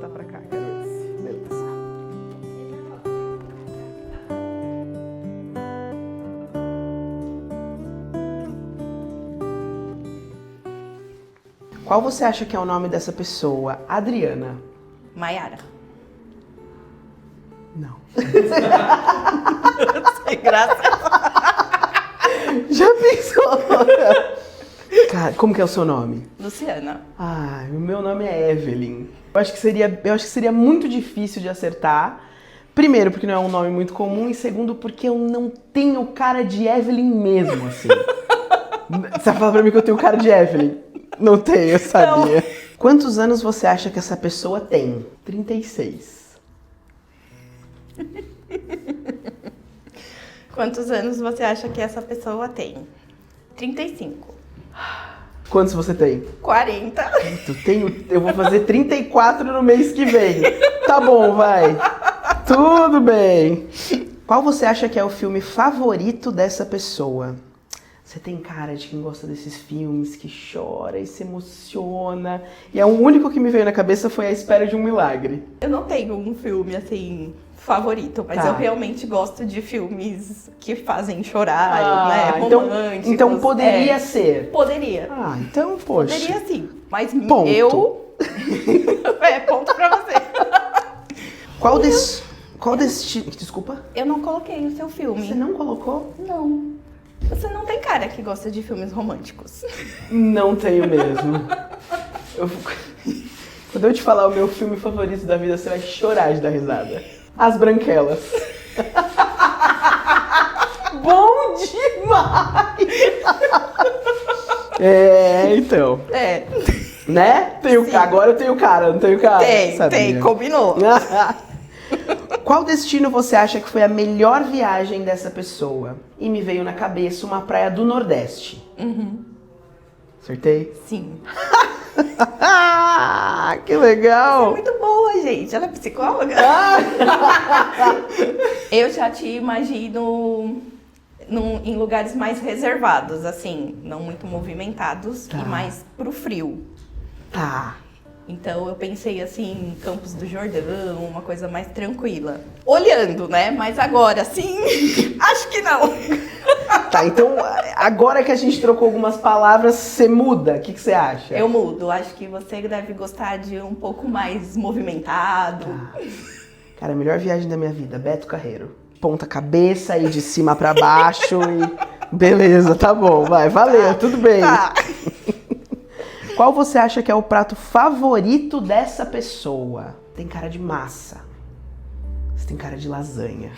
voltar pra cá, quero esse. Beleza. Qual você acha que é o nome dessa pessoa? Adriana. Maiara. Não. Sem graça. Já pensou? Cara, como que é o seu nome? Luciana. Ah, o meu nome é Evelyn. Eu acho que seria muito difícil de acertar. Primeiro, porque não é um nome muito comum. E segundo, porque eu não tenho cara de Evelyn mesmo, assim. Você vai falar pra mim que eu tenho cara de Evelyn? Não tenho, eu sabia. Não. Quantos anos você acha que essa pessoa tem? 36. Quantos anos você acha que essa pessoa tem? 35. Quantos você tem? 40. Eu vou fazer 34 no mês que vem. Tá bom, vai. Tudo bem. Qual você acha que é o filme favorito dessa pessoa? Você tem cara de quem gosta desses filmes, que chora e se emociona. E o único que me veio na cabeça foi A Espera de um Milagre. Eu não tenho um filme, assim, favorito, mas eu realmente gosto de filmes que fazem chorar, né? Românticos. Então poderia ser. Poderia. Ah, então, poxa. Poderia sim, mas ponto. Eu... ponto pra você. Qual destino... Desculpa? Eu não coloquei o seu filme. Você não colocou? Não. Você não tem cara que gosta de filmes românticos. Não tenho mesmo. Quando eu te falar o meu filme favorito da vida, você vai chorar de dar risada. As Branquelas. Bom demais! Então. Né? Agora eu tenho cara, não tenho cara? Tem, combinou. Qual destino você acha que foi a melhor viagem dessa pessoa? E me veio na cabeça uma praia do Nordeste. Uhum. Acertei? Sim. Que legal! Você é muito boa, gente. Ela é psicóloga? Eu já te imagino em lugares mais reservados, assim, não muito movimentados e mais pro frio. Tá. Então eu pensei assim, em Campos do Jordão, uma coisa mais tranquila. Olhando, né? Mas agora, sim, acho que não. Tá, então agora que a gente trocou algumas palavras, você muda? O que você acha? Eu mudo. Acho que você deve gostar de um pouco mais movimentado. Tá. Cara, a melhor viagem da minha vida, Beto Carreiro. Ponta cabeça e de cima pra baixo e... Beleza, tá bom, vai, valeu, tudo bem. Tá. Qual você acha que é o prato favorito dessa pessoa? Tem cara de massa. Você tem cara de lasanha.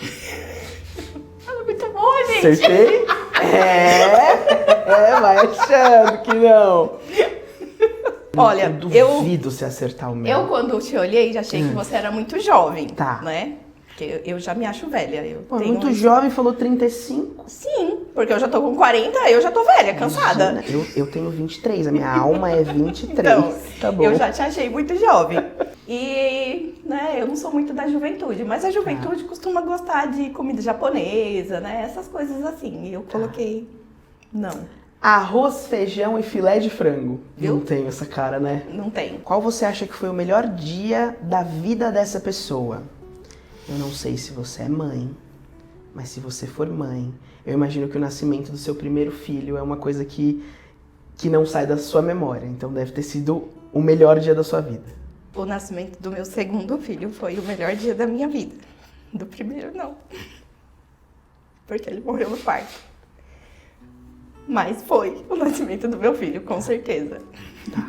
Ela é muito boa, gente. Acertei? Vai achando que não. Olha, eu duvido se acertar o meu. Eu, quando te olhei, já achei que você era muito jovem. Tá. Né? Porque eu já me acho velha. Muito jovem, falou 35. Sim, porque eu já tô com 40, eu já tô velha, cansada. Imagina, eu tenho 23, a minha alma é 23. Então, tá bom. Eu já te achei muito jovem. E, né, eu não sou muito da juventude, mas a juventude costuma gostar de comida japonesa, né? Essas coisas assim. E eu coloquei... Não. Arroz, feijão e filé de frango. Viu? Não tenho essa cara, né? Não tem. Qual você acha que foi o melhor dia da vida dessa pessoa? Eu não sei se você é mãe, mas se você for mãe, eu imagino que o nascimento do seu primeiro filho é uma coisa que não sai da sua memória. Então deve ter sido o melhor dia da sua vida. O nascimento do meu segundo filho foi o melhor dia da minha vida. Do primeiro, não. Porque ele morreu no parto. Mas foi o nascimento do meu filho, com certeza. Tá.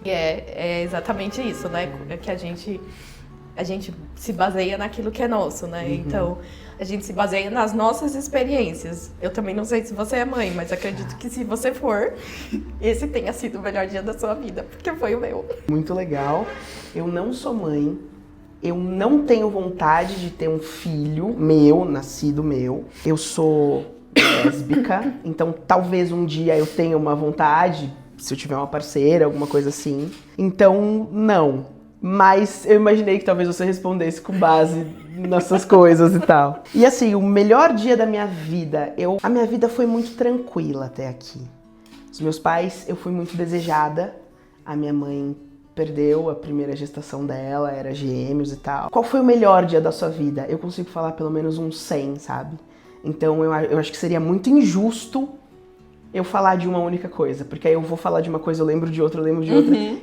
E é exatamente isso, né? Que a gente se baseia naquilo que é nosso, né? Uhum. Então, a gente se baseia nas nossas experiências. Eu também não sei se você é mãe, mas acredito que se você for, esse tenha sido o melhor dia da sua vida, porque foi o meu. Muito legal. Eu não sou mãe. Eu não tenho vontade de ter um filho meu, nascido meu. Eu sou lésbica, então talvez um dia eu tenha uma vontade, se eu tiver uma parceira, alguma coisa assim. Então, não. Mas eu imaginei que talvez você respondesse com base nessas coisas e tal. E assim, o melhor dia da minha vida, a minha vida foi muito tranquila até aqui. Os meus pais, eu fui muito desejada. A minha mãe perdeu a primeira gestação dela, era gêmeos e tal. Qual foi o melhor dia da sua vida? Eu consigo falar pelo menos uns 100, sabe? Então eu acho que seria muito injusto eu falar de uma única coisa, porque aí eu vou falar de uma coisa, eu lembro de outra,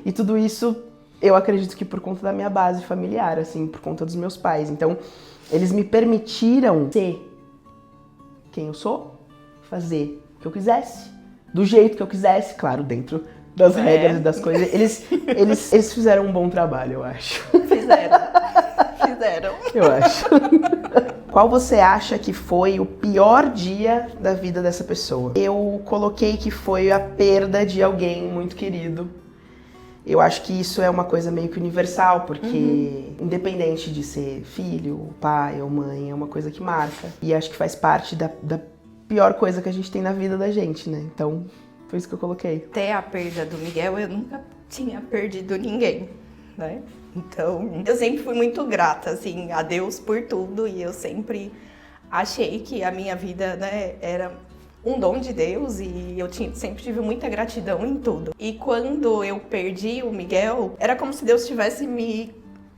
e tudo isso eu acredito que por conta da minha base familiar, assim, por conta dos meus pais. Então, eles me permitiram ser quem eu sou, fazer o que eu quisesse, do jeito que eu quisesse, claro, dentro das regras e das coisas. Eles fizeram um bom trabalho, eu acho. Fizeram. Eu acho. Qual você acha que foi o pior dia da vida dessa pessoa? Eu coloquei que foi a perda de alguém muito querido. Eu acho que isso é uma coisa meio que universal, porque independente de ser filho, pai ou mãe, é uma coisa que marca. E acho que faz parte da pior coisa que a gente tem na vida da gente, né? Então, foi isso que eu coloquei. Até a perda do Miguel, eu nunca tinha perdido ninguém, né? Então, eu sempre fui muito grata, assim, a Deus por tudo. E eu sempre achei que a minha vida, né, era um dom de Deus. E eu sempre tive muita gratidão em tudo. E quando eu perdi o Miguel, era como se Deus estivesse me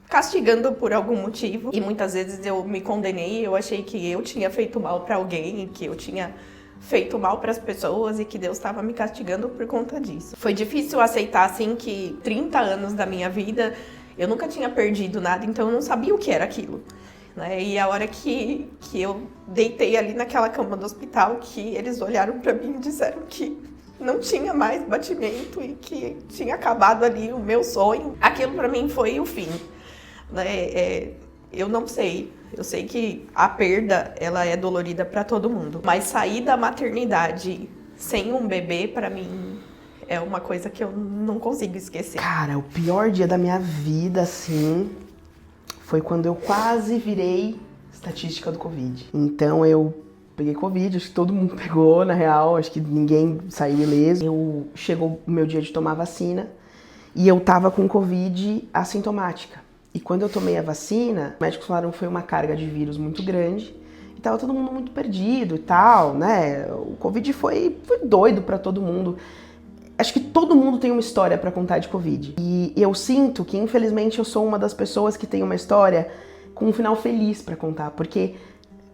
castigando por algum motivo. E muitas vezes eu me condenei, eu achei que eu tinha feito mal pra alguém, que eu tinha feito mal para as pessoas e que Deus estava me castigando por conta disso. Foi difícil aceitar, assim, que 30 anos da minha vida eu nunca tinha perdido nada, então eu não sabia o que era aquilo, né? E a hora que eu deitei ali naquela cama do hospital, que eles olharam para mim e disseram que não tinha mais batimento e que tinha acabado ali o meu sonho, aquilo para mim foi o fim, né? Eu não sei. Eu sei que a perda, ela é dolorida pra todo mundo. Mas sair da maternidade sem um bebê, pra mim, é uma coisa que eu não consigo esquecer. Cara, o pior dia da minha vida, assim, foi quando eu quase virei estatística do Covid. Então eu peguei Covid, acho que todo mundo pegou, na real, acho que ninguém saiu ileso. Chegou o meu dia de tomar vacina e eu tava com Covid assintomática. E quando eu tomei a vacina, os médicos falaram que foi uma carga de vírus muito grande e tava todo mundo muito perdido e tal, né? O Covid foi doido pra todo mundo. Acho que todo mundo tem uma história pra contar de Covid. E eu sinto que, infelizmente, eu sou uma das pessoas que tem uma história com um final feliz pra contar. Porque,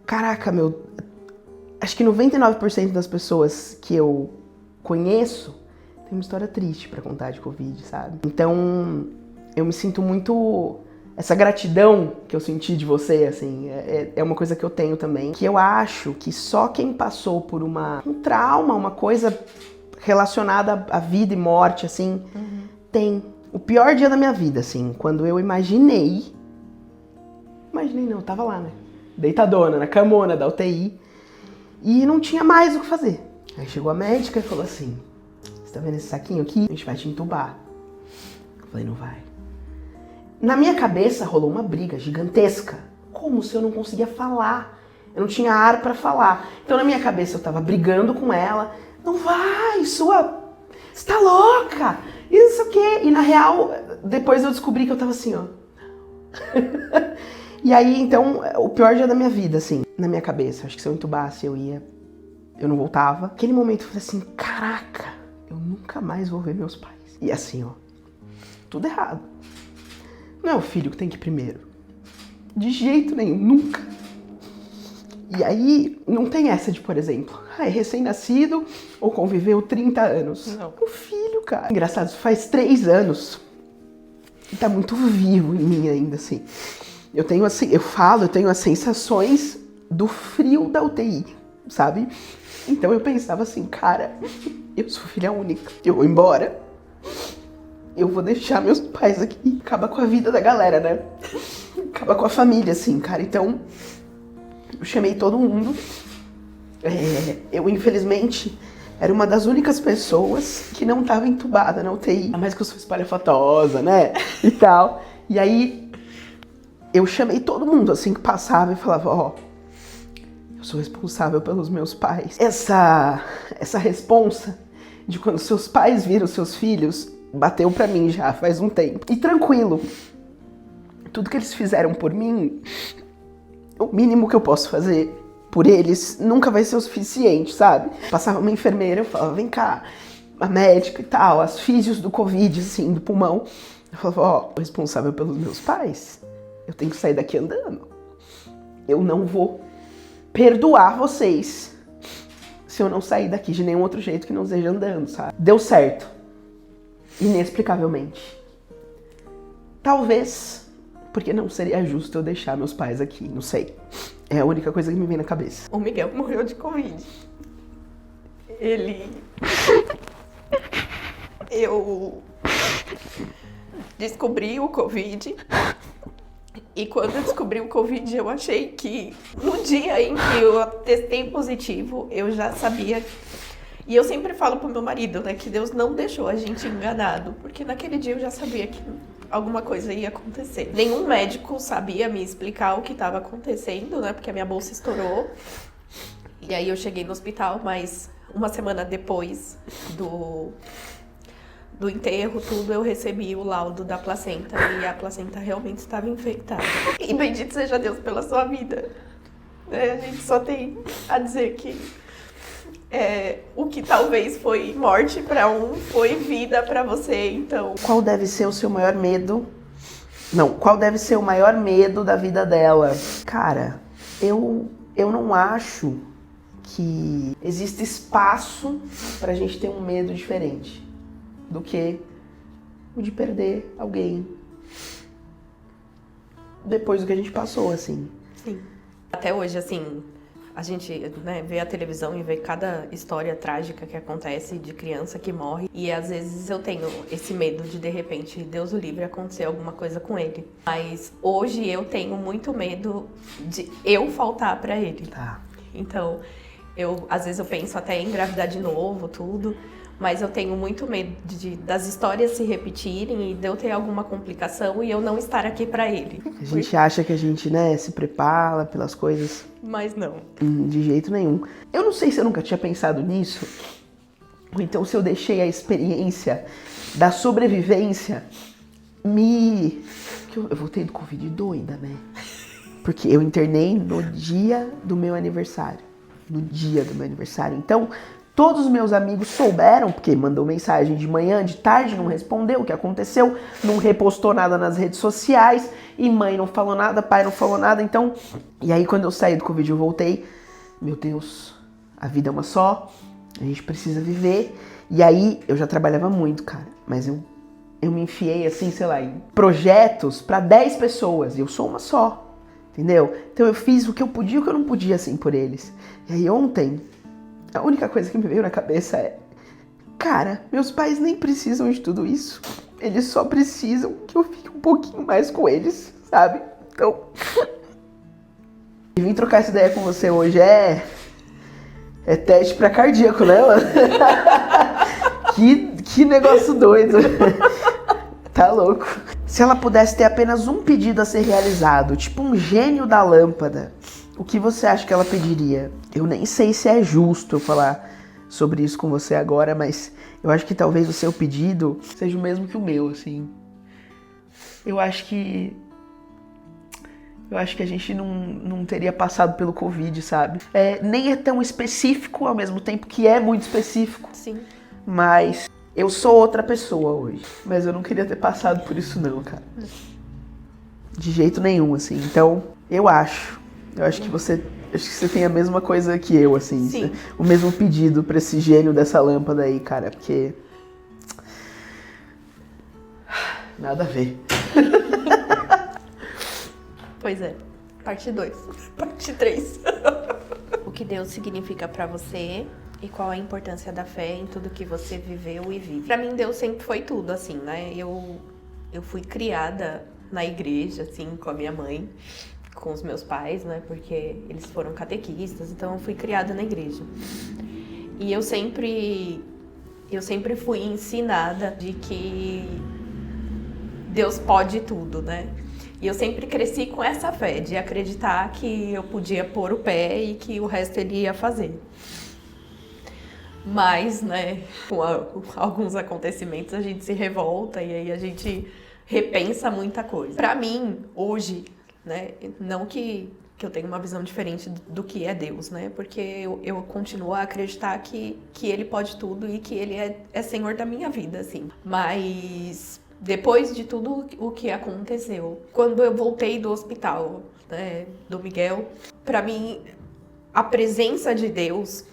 caraca, acho que 99% das pessoas que eu conheço tem uma história triste pra contar de Covid, sabe? Então, eu me sinto muito... Essa gratidão que eu senti de você, assim, é uma coisa que eu tenho também. Que eu acho que só quem passou por um trauma, uma coisa relacionada à vida e morte, assim, tem. O pior dia da minha vida, assim, quando eu imaginei não, eu tava lá, né? Deitadona, na camona da UTI, e não tinha mais o que fazer. Aí chegou a médica e falou assim, você tá vendo esse saquinho aqui? A gente vai te entubar. Eu falei, não vai. Na minha cabeça rolou uma briga gigantesca, como se eu não conseguia falar. Eu não tinha ar pra falar. Então na minha cabeça eu tava brigando com ela. Não vai, você tá louca, isso o quê? E na real, depois eu descobri que eu tava assim, ó. E aí, então, o pior dia da minha vida, assim, na minha cabeça. Acho que se eu entubasse, eu não voltava. Naquele momento eu falei assim, caraca, eu nunca mais vou ver meus pais. E assim, ó, tudo errado. Não é o filho que tem que ir primeiro. De jeito nenhum, nunca. E aí, não tem essa de, por exemplo, é recém-nascido ou conviveu 30 anos. Não. O filho, cara. Engraçado, faz 3 anos e tá muito vivo em mim ainda, assim. Eu tenho as sensações do frio da UTI, sabe? Então eu pensava assim, cara, eu sou filha única. Eu vou embora. Eu vou deixar meus pais aqui. Acaba com a vida da galera, né? Acaba com a família, assim, cara. Então, eu chamei todo mundo. Eu, infelizmente, era uma das únicas pessoas que não estava entubada na UTI. Mas que eu sou espalhafatosa, né? E tal. E aí, eu chamei todo mundo, assim, que passava e falava, ó, eu sou responsável pelos meus pais. Essa responsa de quando seus pais viram seus filhos... bateu pra mim já faz um tempo. E tranquilo, tudo que eles fizeram por mim, o mínimo que eu posso fazer por eles nunca vai ser o suficiente, sabe? Passava uma enfermeira, eu falava, vem cá, a médica e tal, as físios do Covid, assim, do pulmão. Eu falava, ó, o responsável pelos meus pais, eu tenho que sair daqui andando. Eu não vou perdoar vocês se eu não sair daqui de nenhum outro jeito que não seja andando, sabe? Deu certo. Inexplicavelmente. Talvez porque não seria justo eu deixar meus pais aqui, não sei. É a única coisa que me vem na cabeça. O Miguel morreu de Covid. Eu descobri o Covid. E quando eu descobri o Covid, eu achei que no dia em que eu testei positivo, eu já sabia. E eu sempre falo pro meu marido, né, que Deus não deixou a gente enganado, porque naquele dia eu já sabia que alguma coisa ia acontecer. Nenhum médico sabia me explicar o que estava acontecendo, né, porque a minha bolsa estourou. E aí eu cheguei no hospital, mas uma semana depois do enterro, tudo, eu recebi o laudo da placenta e a placenta realmente estava infectada. E bendito seja Deus pela sua vida. A gente só tem a dizer que o que talvez foi morte para um, foi vida para você, então... Qual deve ser o seu maior medo? Não, qual deve ser o maior medo da vida dela? Cara, eu não acho que existe espaço pra gente ter um medo diferente do que o de perder alguém depois do que a gente passou, assim. Sim. Até hoje, assim, a gente, né, vê a televisão e vê cada história trágica que acontece de criança que morre. E às vezes eu tenho esse medo de repente, Deus o livre, acontecer alguma coisa com ele. Mas hoje eu tenho muito medo de eu faltar pra ele. Tá. Então, às vezes eu penso até em engravidar de novo, tudo. Mas eu tenho muito medo das histórias se repetirem e de eu ter alguma complicação e eu não estar aqui pra ele. A gente acha que a gente, né, se prepara pelas coisas. Mas não. De jeito nenhum. Eu não sei se eu nunca tinha pensado nisso, ou então se eu deixei a experiência da sobrevivência Eu voltei do Covid doida, né? Porque eu internei no dia do meu aniversário. No dia do meu aniversário. Então, todos os meus amigos souberam, porque mandou mensagem de manhã, de tarde, não respondeu o que aconteceu, não repostou nada nas redes sociais, e mãe não falou nada, pai não falou nada, então... E aí, quando eu saí do Covid, eu voltei, meu Deus, a vida é uma só, a gente precisa viver. E aí, eu já trabalhava muito, cara, mas eu me enfiei, assim, sei lá, em projetos pra 10 pessoas, e eu sou uma só, entendeu? Então eu fiz o que eu podia e o que eu não podia, assim, por eles. E aí, ontem... A única coisa que me veio na cabeça é... Cara, meus pais nem precisam de tudo isso. Eles só precisam que eu fique um pouquinho mais com eles, sabe? Então... E vim trocar essa ideia com você hoje é teste pra cardíaco, né, mano? Que negócio doido. Tá louco. Se ela pudesse ter apenas um pedido a ser realizado, tipo um gênio da lâmpada... O que você acha que ela pediria? Eu nem sei se é justo eu falar sobre isso com você agora, mas eu acho que talvez o seu pedido seja o mesmo que o meu, assim. Eu acho que a gente não teria passado pelo Covid, sabe? Nem é tão específico ao mesmo tempo que é muito específico. Sim. Mas eu sou outra pessoa hoje. Mas eu não queria ter passado por isso não, cara. De jeito nenhum, assim. Então, eu acho que você tem a mesma coisa que eu, assim. Sim. O mesmo pedido pra esse gênio dessa lâmpada aí, cara. Porque... Nada a ver. Pois é. Parte 2. Parte 3. O que Deus significa pra você e qual a importância da fé em tudo que você viveu e vive. Pra mim, Deus sempre foi tudo, assim, né? Eu fui criada na igreja, assim, com a minha mãe, com os meus pais, né? Porque eles foram catequistas, então eu fui criada na igreja. E eu sempre fui ensinada de que Deus pode tudo, né? E eu sempre cresci com essa fé, de acreditar que eu podia pôr o pé e que o resto ele ia fazer. Mas, né, com alguns acontecimentos a gente se revolta e aí a gente repensa muita coisa. Pra mim, hoje, né, não que que eu tenho uma visão diferente do que é Deus, né? Porque eu continuo a acreditar que Ele pode tudo e que Ele é Senhor da minha vida, assim. Mas depois de tudo o que aconteceu, quando eu voltei do hospital, né, do Miguel, pra mim, a presença de Deus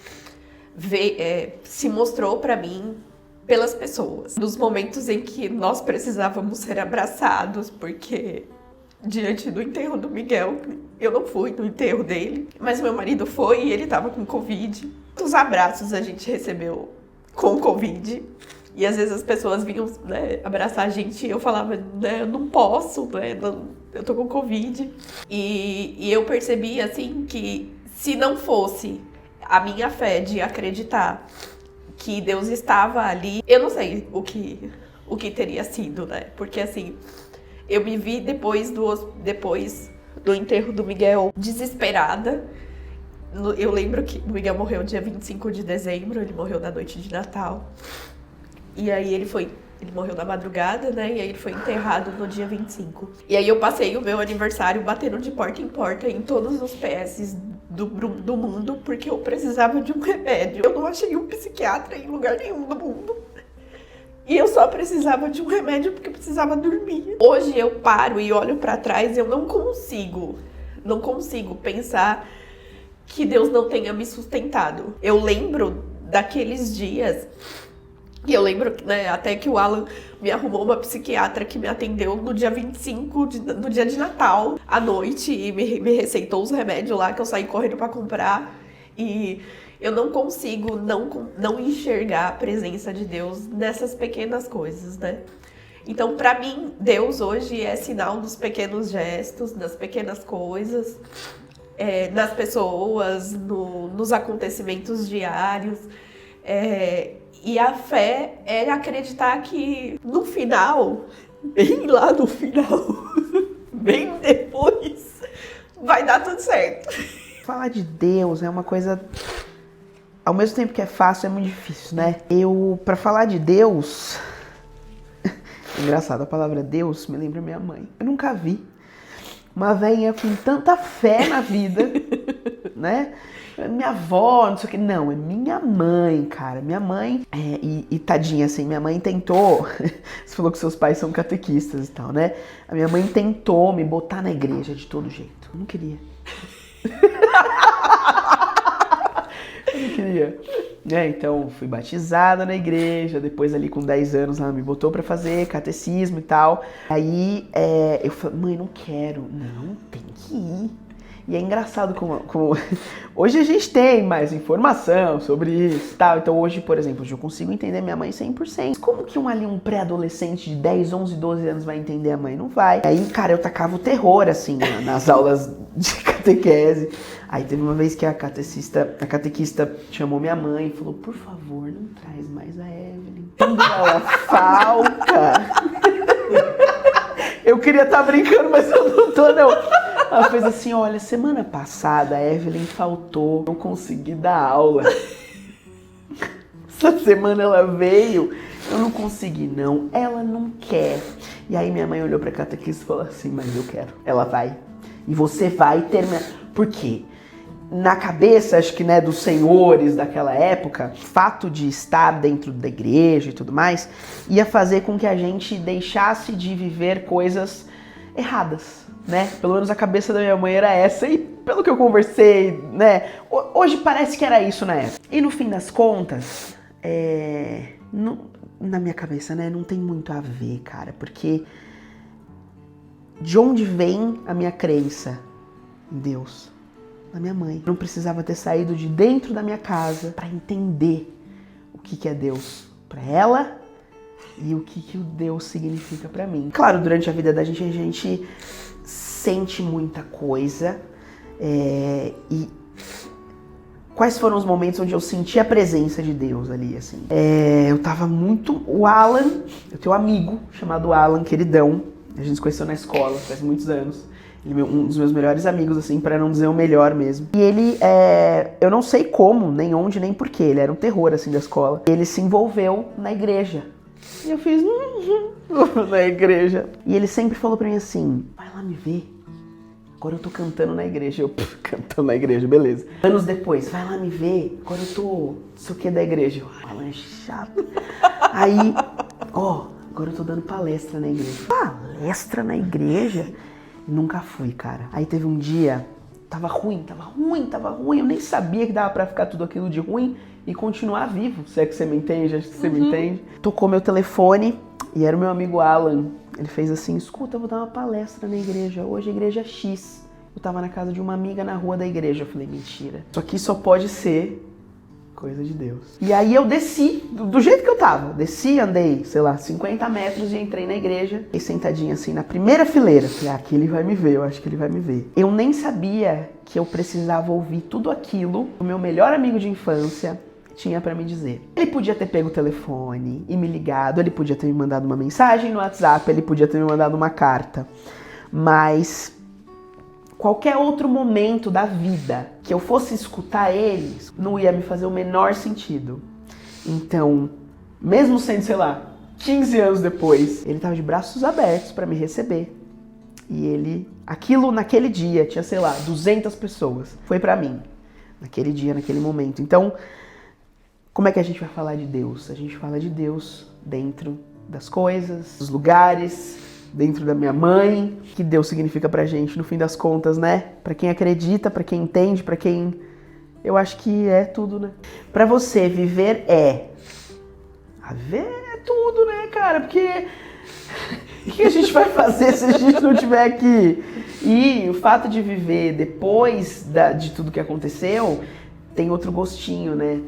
se mostrou pra mim pelas pessoas. Nos momentos em que nós precisávamos ser abraçados, porque diante do enterro do Miguel, eu não fui no enterro dele, mas meu marido foi e ele tava com Covid. Os abraços a gente recebeu com Covid. E às vezes as pessoas vinham, né, abraçar a gente e eu falava, né, eu não posso, né, eu tô com Covid. E eu percebi, assim, que se não fosse a minha fé de acreditar que Deus estava ali, eu não sei o que teria sido, né? Porque, assim, eu me vi depois do enterro do Miguel desesperada. Eu lembro que o Miguel morreu dia 25 de dezembro, ele morreu na noite de Natal. E aí ele morreu na madrugada, né? E aí ele foi enterrado no dia 25. E aí eu passei o meu aniversário batendo de porta em todos os PSs do mundo, porque eu precisava de um remédio. Eu não achei um psiquiatra em lugar nenhum do mundo. E eu só precisava de um remédio porque eu precisava dormir. Hoje eu paro e olho pra trás e eu não consigo pensar que Deus não tenha me sustentado. Eu lembro daqueles dias. E eu lembro, né, até que o Alan me arrumou uma psiquiatra que me atendeu no dia 25, no dia de Natal, à noite, e me receitou os remédios lá que eu saí correndo pra comprar. E eu não consigo não enxergar a presença de Deus nessas pequenas coisas, né? Então, pra mim, Deus hoje é sinal dos pequenos gestos, das pequenas coisas, nas pessoas, nos acontecimentos diários. E a fé é acreditar que no final, bem lá no final, bem depois, vai dar tudo certo. Falar de Deus é uma coisa, ao mesmo tempo que é fácil, é muito difícil, né? Pra falar de Deus, engraçado, a palavra Deus me lembra minha mãe. Eu nunca vi uma velhinha com tanta fé na vida, né? Minha avó, não sei o que. Não, é minha mãe, cara. Minha mãe, e tadinha, assim, minha mãe tentou. Você falou que seus pais são catequistas e tal, né? A minha mãe tentou me botar na igreja de todo jeito. Eu não queria. Eu não queria. Então, fui batizada na igreja. Depois, ali com 10 anos, ela me botou pra fazer catecismo e tal. Aí, eu falei, mãe, não quero. Não, tem que ir. E é engraçado como hoje a gente tem mais informação sobre isso e tal. Então hoje, por exemplo, eu consigo entender minha mãe 100%. Como que um pré-adolescente de 10, 11, 12 anos vai entender a mãe? Não vai. Aí, cara, eu tacava o terror, assim, nas aulas de catequese. Aí teve uma vez que a catequista chamou minha mãe e falou, por favor, não traz mais a Evelyn. Quando ela falta... Eu queria estar brincando, mas eu não tô, não. Ela fez assim, olha, semana passada a Evelyn faltou, não consegui dar aula. Essa semana ela veio, eu não consegui não, ela não quer. E aí minha mãe olhou pra catequista e falou assim, mas eu quero, ela vai. E você vai terminar. Por quê? Na cabeça, acho que, né, dos senhores daquela época, o fato de estar dentro da igreja e tudo mais, ia fazer com que a gente deixasse de viver coisas erradas, né? Pelo menos a cabeça da minha mãe era essa, e pelo que eu conversei, né, hoje parece que era isso na época. E no fim das contas, na minha cabeça, né, não tem muito a ver, cara, porque de onde vem a minha crença em Deus? Da minha mãe. Eu não precisava ter saído de dentro da minha casa para entender o que é Deus para ela e o que o Deus significa para mim. Claro, durante a vida da gente, a gente sente muita coisa. E quais foram os momentos onde eu senti a presença de Deus ali, assim? Eu tava muito... O Alan, eu tenho um amigo chamado Alan, queridão. A gente se conheceu na escola, faz muitos anos. Ele é um dos meus melhores amigos, assim, pra não dizer o melhor mesmo. E ele, eu não sei como, nem onde, nem porquê, ele era um terror, assim, da escola. Ele se envolveu na igreja. E eu fiz, na igreja. E ele sempre falou pra mim assim, vai lá me ver. agora eu tô cantando na igreja. Eu, cantando na igreja, beleza. Anos depois, vai lá me ver, agora eu tô, não sei o que da igreja. Eu, Alan, é chato. Aí, agora eu tô dando palestra na igreja. Palestra na igreja? Nunca fui, cara. Aí teve um dia, tava ruim. Eu nem sabia que dava pra ficar tudo aquilo de ruim e continuar vivo. Se é que você me entende, acho que você me entende. Tocou meu telefone e era o meu amigo Alan. Ele fez assim, escuta, eu vou dar uma palestra na igreja. Hoje é a igreja X. Eu tava na casa de uma amiga na rua da igreja. Eu falei, mentira. Isso aqui só pode ser coisa de Deus. E aí eu desci, do jeito que eu tava. Desci, andei, 50 metros e entrei na igreja. E sentadinha assim, na primeira fileira. Falei, aqui ele vai me ver, eu acho que ele vai me ver. Eu nem sabia que eu precisava ouvir tudo aquilo que o meu melhor amigo de infância tinha pra me dizer. Ele podia ter pego o telefone e me ligado, ele podia ter me mandado uma mensagem no WhatsApp, ele podia ter me mandado uma carta. Mas qualquer outro momento da vida que eu fosse escutar eles, não ia me fazer o menor sentido. Então, mesmo sendo, 15 anos depois, ele tava de braços abertos pra me receber. E naquele dia, tinha, 200 pessoas. Foi pra mim. Naquele dia, naquele momento. Então, como é que a gente vai falar de Deus? A gente fala de Deus dentro das coisas, dos lugares, dentro da minha mãe. O que Deus significa pra gente, no fim das contas, né? Pra quem acredita, pra quem entende, pra quem... Eu acho que é tudo, né? Pra você, viver é... Viver é tudo, né, cara? Porque... O que a gente vai fazer se a gente não tiver aqui? E o fato de viver depois de tudo que aconteceu... tem outro gostinho, né?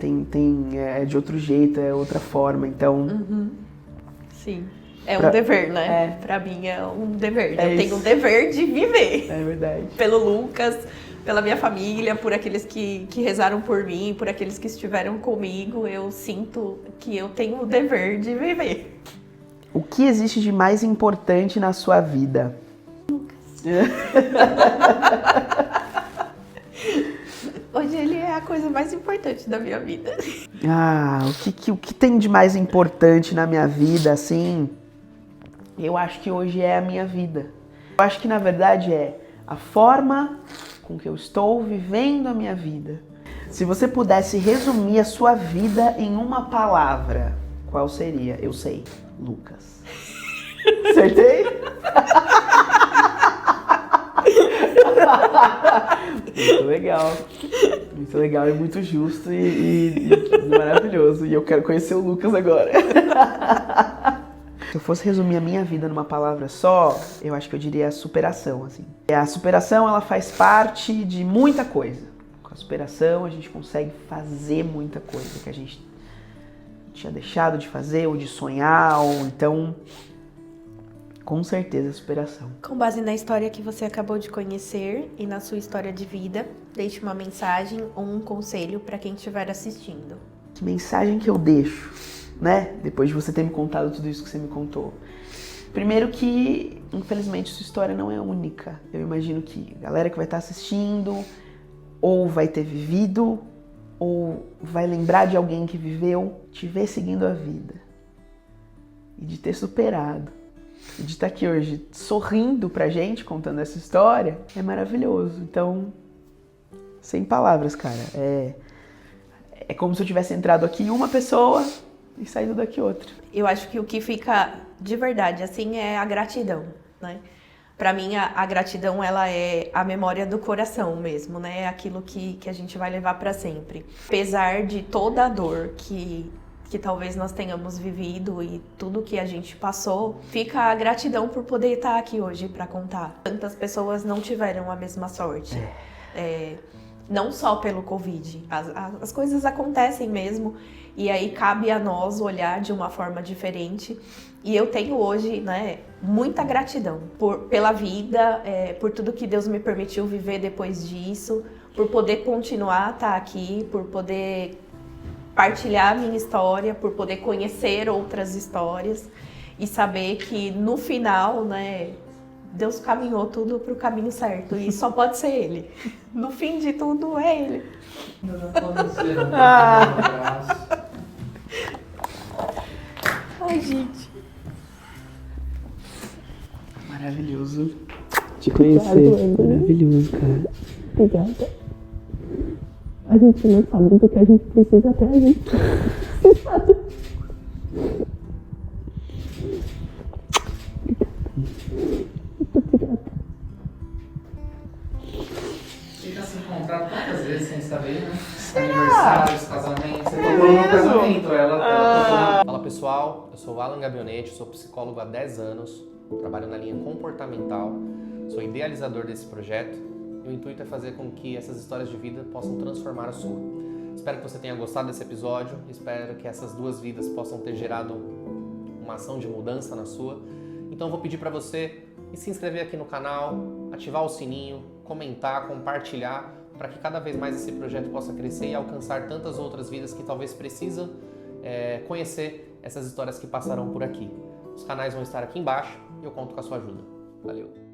É de outro jeito, é outra forma, então... Sim. É um dever, né? Pra mim é um dever. Eu tenho um dever de viver. É verdade. Pelo Lucas, pela minha família, por aqueles que rezaram por mim, por aqueles que estiveram comigo. Eu sinto que eu tenho o dever de viver. O que existe de mais importante na sua vida? Lucas. Hoje ele é a coisa mais importante da minha vida. O que tem de mais importante na minha vida, assim? Eu acho que hoje é a minha vida. Eu acho que, na verdade, é a forma com que eu estou vivendo a minha vida. Se você pudesse resumir a sua vida em uma palavra, qual seria? Eu sei. Lucas. Acertei? Muito legal e muito justo e maravilhoso. E eu quero conhecer o Lucas agora. Se eu fosse resumir a minha vida numa palavra só, eu acho que eu diria superação, assim. A superação, ela faz parte de muita coisa. Com a superação, a gente consegue fazer muita coisa que a gente tinha deixado de fazer ou de sonhar, ou então... Com certeza, superação. Com base na história que você acabou de conhecer e na sua história de vida, deixe uma mensagem ou um conselho para quem estiver assistindo. Que mensagem que eu deixo, né? Depois de você ter me contado tudo isso que você me contou. Primeiro que, infelizmente, sua história não é única. Eu imagino que a galera que vai estar assistindo ou vai ter vivido ou vai lembrar de alguém que viveu, te ver seguindo a vida. E de ter superado. E de estar aqui hoje sorrindo pra gente, contando essa história, é maravilhoso. Então, sem palavras, cara. É como se eu tivesse entrado aqui uma pessoa e saído daqui outra. Eu acho que o que fica de verdade, assim, é a gratidão, né? Pra mim, a gratidão, ela é a memória do coração mesmo, né? É aquilo que a gente vai levar pra sempre. Apesar de toda a dor que talvez nós tenhamos vivido e tudo que a gente passou, fica a gratidão por poder estar aqui hoje para contar. Tantas pessoas não tiveram a mesma sorte. Não só pelo Covid. As coisas acontecem mesmo e aí cabe a nós olhar de uma forma diferente. E eu tenho hoje, né, muita gratidão pela vida, por tudo que Deus me permitiu viver depois disso, por poder continuar a estar aqui, por poder partilhar a minha história, por poder conhecer outras histórias e saber que no final, né, Deus caminhou tudo para o caminho certo e só pode ser Ele. No fim de tudo é Ele. Ai, gente. Maravilhoso. te conhecer. Obrigado, Maravilhoso, cara. Obrigada. A gente não sabe do que a gente precisa até a gente sabe. Muito obrigada. Fica se encontrar tantas vezes sem saber, né? Aniversários, casamentos. Você tocou no casamento, ela tocou. Fala pessoal, eu sou o Alan Gabionetti, sou psicólogo há 10 anos, trabalho na linha comportamental, sou idealizador desse projeto e o intuito é fazer com que essas histórias de vida possam transformar a sua. Espero que você tenha gostado desse episódio, espero que essas duas vidas possam ter gerado uma ação de mudança na sua. Então eu vou pedir para você se inscrever aqui no canal, ativar o sininho, comentar, compartilhar, para que cada vez mais esse projeto possa crescer e alcançar tantas outras vidas que talvez precisam conhecer essas histórias que passarão por aqui. Os canais vão estar aqui embaixo e eu conto com a sua ajuda. Valeu!